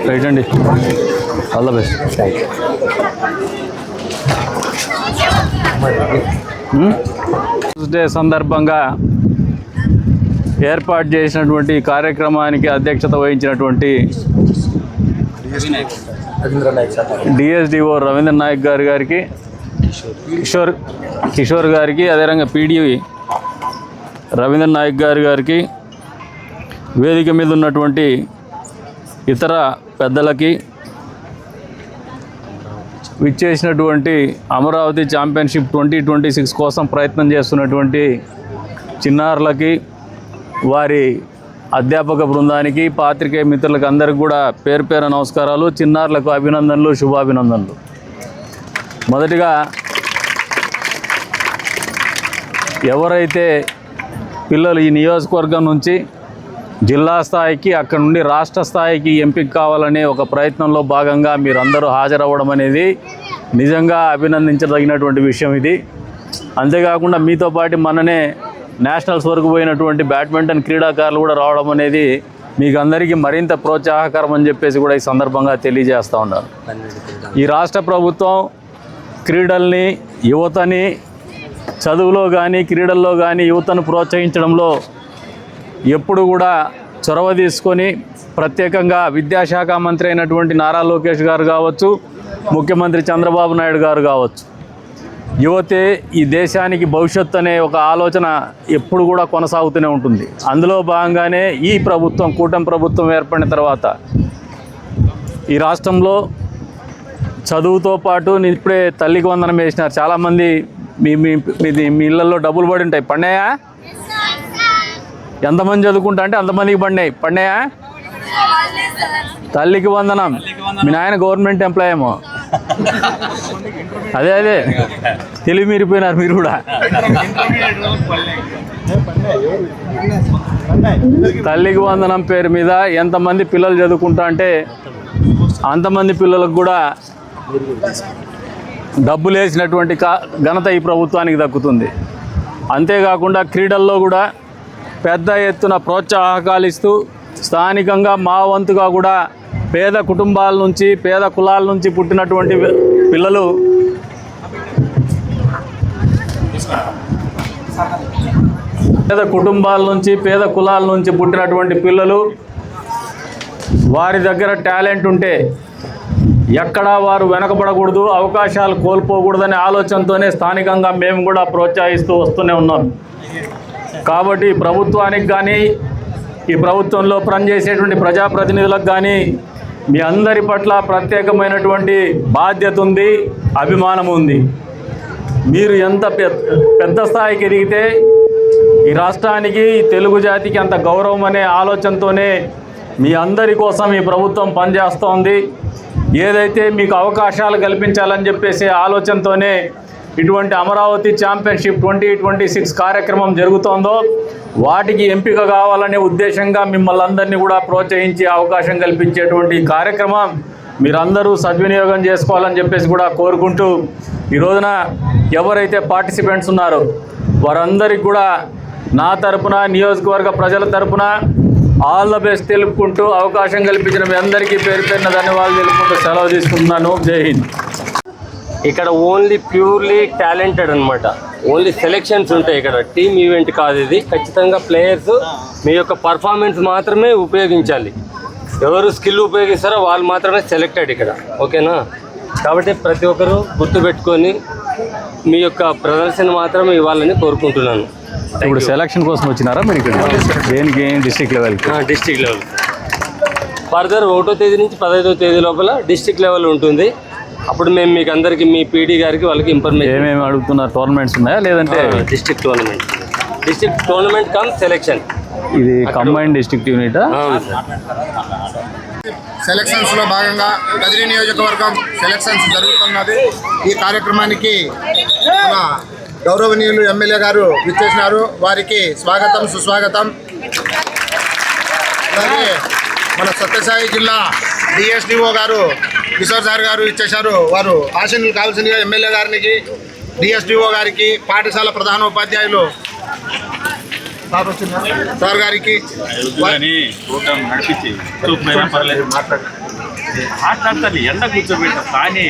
Right అండి, all the best. Day సందర్భంగా ఏర్పాటు చేసినటువంటి కార్యక్రమానికి అధ్యక్షత వహించినటువంటి డిఎస్డిఓ రవీంద్ర నాయక్ గారికి, కిషోర్ గారికి, అదేవిధంగా పీడీ రవీంద్ర నాయక్ గారికి, వేదిక మీద ఉన్నటువంటి ఇతర పెద్దలకి, విచ్చేసినటువంటి అమరావతి ఛాంపియన్షిప్ 2026 కోసం ప్రయత్నం చేస్తున్నటువంటి చిన్నారులకి, వారి అధ్యాపక బృందానికి, పాత్రికేయ మిత్రులకు అందరికీ కూడా పేరు పేరు నమస్కారాలు. చిన్నారులకు అభినందనలు, శుభాభినందనలు. మొదటిగా ఎవరైతే పిల్లలు ఈ నియోజకవర్గం నుంచి జిల్లా స్థాయికి, అక్కడ నుండి రాష్ట్ర స్థాయికి ఎంపిక కావాలనే ఒక ప్రయత్నంలో భాగంగా మీరందరూ హాజరవ్వడం అనేది నిజంగా అభినందించదగినటువంటి విషయం ఇది. అంతేకాకుండా మీతో పాటు మననే నేషనల్స్ వరకు పోయినటువంటి బ్యాడ్మింటన్ క్రీడాకారులు కూడా రావడం అనేది మీకు అందరికీ మరింత ప్రోత్సాహకరం అని చెప్పేసి కూడా ఈ సందర్భంగా తెలియజేస్తూ ఉన్నారు. ఈ రాష్ట్ర ప్రభుత్వం క్రీడల్ని, యువతని చదువులో కానీ క్రీడల్లో కానీ యువతను ప్రోత్సహించడంలో ఎప్పుడు కూడా చొరవ తీసుకొని, ప్రత్యేకంగా విద్యాశాఖ మంత్రి అయినటువంటి నారా లోకేష్ గారు కావచ్చు, ముఖ్యమంత్రి చంద్రబాబు నాయుడు గారు కావచ్చు, యువతే ఈ దేశానికి భవిష్యత్తు అనే ఒక ఆలోచన ఎప్పుడు కూడా కొనసాగుతూనే ఉంటుంది. అందులో భాగంగానే ఈ ప్రభుత్వం, కూటమి ప్రభుత్వం ఏర్పడిన తర్వాత ఈ రాష్ట్రంలో చదువుతో పాటు ఇప్పుడే తల్లికి వందనం వేసినారు. చాలామంది మీ ఇళ్ళల్లో డబ్బులు పడి ఉంటాయి. పడినాయా? ఎంతమంది చదువుకుంటా అంటే అంతమందికి పడినాయా? తల్లికి వందనం. మీ నాయన గవర్నమెంట్ ఎంప్లాయ్ ఏమో. అదే తెలివి మీరిపోయినారు మీరు కూడా. తల్లికి వందనం పేరు మీద ఎంతమంది పిల్లలు చదువుకుంటా అంటే అంతమంది పిల్లలకు కూడా డబ్బులు వేసినటువంటి ఘనత ఈ ప్రభుత్వానికి దక్కుతుంది. అంతేకాకుండా క్రీడల్లో కూడా పెద్ద ఎత్తున ప్రోత్సాహకాలు ఇస్తూ, స్థానికంగా మా వంతుగా కూడా పేద కుటుంబాల నుంచి, పేద కులాల నుంచి పుట్టినటువంటి పిల్లలు పేద కులాల నుంచి పుట్టినటువంటి పిల్లలు వారి దగ్గర టాలెంట్ ఉంటే ఎక్కడా వారు వెనకబడకూడదు, అవకాశాలు కోల్పోకూడదనే ఆలోచనతోనే స్థానికంగా మేము కూడా ప్రోత్సహిస్తూ వస్తూనే ఉన్నాం. కాబట్టి ప్రభుత్వానికి కానీ, ఈ ప్రభుత్వంలో పనిచేసేటువంటి ప్రజాప్రతినిధులకు కానీ మీ అందరి పట్ల ప్రత్యేకమైనటువంటి బాధ్యత ఉంది, అభిమానం ఉంది. మీరు ఎంత పెద్ద స్థాయికి ఎదిగితే ఈ రాష్ట్రానికి, తెలుగు జాతికి అంత గౌరవం అనే ఆలోచనతోనే మీ అందరి కోసం ఈ ప్రభుత్వం పనిచేస్తోంది. ఏదైతే మీకు అవకాశాలు కల్పించాలని చెప్పేసి ఆలోచనతోనే ఇటువంటి అమరావతి ఛాంపియన్షిప్ 2026 కార్యక్రమం జరుగుతోందో, వాటికి ఎంపిక కావాలనే ఉద్దేశంగా మిమ్మల్ని అందరినీ కూడా ప్రోత్సహించి అవకాశం కల్పించేటువంటి కార్యక్రమం మీరందరూ సద్వినియోగం చేసుకోవాలని చెప్పేసి కూడా కోరుకుంటూ, ఈ రోజున ఎవరైతే పార్టిసిపెంట్స్ ఉన్నారో వారందరికీ కూడా నా తరపున, నియోజకవర్గ ప్రజల తరపున ఆల్ ద బెస్ట్ తెలుపుకుంటూ, అవకాశం కల్పించిన మీ అందరికీ పేరు పేరున ధన్యవాదాలు తెలుపుకుంటూ సెలవు తీసుకుంటున్నాను. జై హింద్. ఇక్కడ ఓన్లీ ప్యూర్లీ టాలెంటెడ్ అనమాట. ఓన్లీ సెలెక్షన్స్ ఉంటాయి. ఇక్కడ టీమ్ ఈవెంట్ కాదు ఇది. ఖచ్చితంగా ప్లేయర్స్ మీ యొక్క పర్ఫార్మెన్స్ మాత్రమే ఉపయోగించాలి. ఎవరు స్కిల్ ఉపయోగిస్తారో వాళ్ళు మాత్రమే సెలెక్టెడ్ ఇక్కడ. ఓకేనా? కాబట్టి ప్రతి ఒక్కరూ గుర్తుపెట్టుకొని మీ యొక్క ప్రదర్శన మాత్రం ఇవ్వాలని కోరుకుంటున్నాను. ఇప్పుడు సెలక్షన్ కోసం వచ్చినారా మీరు ఇక్కడ? దేనికి? District level. District level. Further 1వ తేదీ నుంచి 15వ తేదీ లోపల డిస్ట్రిక్ట్ లెవెల్ ఉంటుంది. అప్పుడు మేము మీకు అందరికి, మీ పీడీ గారికి వాళ్ళకి ఇన్ఫర్మేషన్. ఏమేమి అడుగుతున్నారు? టోర్నమెంట్స్ ఉన్నాయా లేదంటే? District tournament come selection. ఇది కంబైన్డ్ డిస్ట్రిక్ట్ యూనిట్. సెలక్షన్స్లో భాగంగా కదిరి నియోజకవర్గం సెలక్షన్స్ జరుగుతున్నది. ఈ కార్యక్రమానికి మన గౌరవనీయులు ఎమ్మెల్యే గారు విచ్చేసినారు. వారికి స్వాగతం, సుస్వాగతం. అలాగే మన సత్యసాయి జిల్లా డిఎస్డిఓ గారు కిషోర్ సార్ గారు ఇచ్చేశారు. వారు ఆశీనులు కావాల్సిందిగా ఎమ్మెల్యే గారికి, డిఎస్డిఓ గారికి, పాఠశాల ప్రధానోపాధ్యాయులు సార్ గారికి మాట్లాడతాను ఎండ కూర్చోబెట్ట కానీ